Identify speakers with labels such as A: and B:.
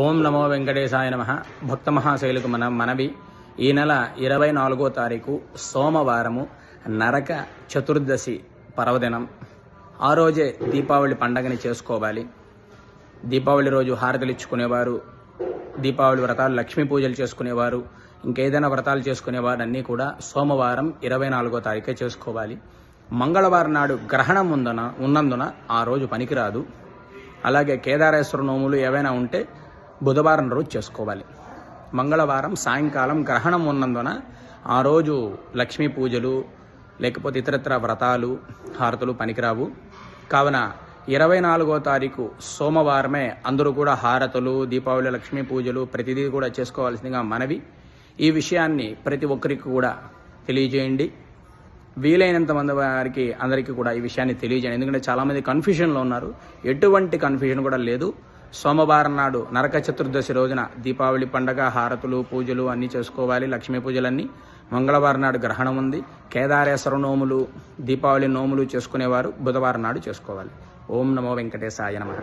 A: ఓం నమో వెంకటేశాయ నమః. భక్త మహాశైలకు మనవి. ఈ నెల 24వ తారీఖు సోమవారము నరక చతుర్దశి పర్వదినం. ఆ రోజే దీపావళి పండగని చేసుకోవాలి. దీపావళి రోజు హారతలు ఇచ్చుకునేవారు, దీపావళి వ్రతాలు, లక్ష్మీ పూజలు చేసుకునేవారు, ఇంకేదైనా వ్రతాలు చేసుకునేవారు అన్నీ కూడా సోమవారం 24వ తారీఖే చేసుకోవాలి. మంగళవారం నాడు గ్రహణం ఉన్నందున ఆ రోజు పనికిరాదు. అలాగే కేదారేశ్వర నోములు ఏవైనా ఉంటే బుధవారం రోజు చేసుకోవాలి. మంగళవారం సాయంకాలం గ్రహణం ఉన్నందున ఆ రోజు లక్ష్మీ పూజలు లేకపోతే ఇతరత్ర వ్రతాలు, హారతులు పనికిరావు. కావున 24వ తారీఖు సోమవారమే అందరూ కూడా హారతులు, దీపావళి, లక్ష్మీ పూజలు ప్రతిదీ కూడా చేసుకోవాల్సిందిగా మనవి. ఈ విషయాన్ని ప్రతి ఒక్కరికి కూడా తెలియజేయండి. వీలైనంత మంది వారికి అందరికీ కూడా ఈ విషయాన్ని తెలియజేయండి. ఎందుకంటే చాలామంది కన్ఫ్యూజన్లో ఉన్నారు. ఎటువంటి కన్ఫ్యూజన్ కూడా లేదు. సోమవారం నాడు నరక చతుర్దశి రోజున దీపావళి పండగ, హారతులు, పూజలు అన్నీ చేసుకోవాలి, లక్ష్మీ పూజలన్నీ. మంగళవారం నాడు గ్రహణం ఉంది. కేదారేశ్వర నోములు, దీపావళి నోములు చేసుకునేవారు బుధవారం నాడు చేసుకోవాలి. ఓం నమో వెంకటేశాయ నమః.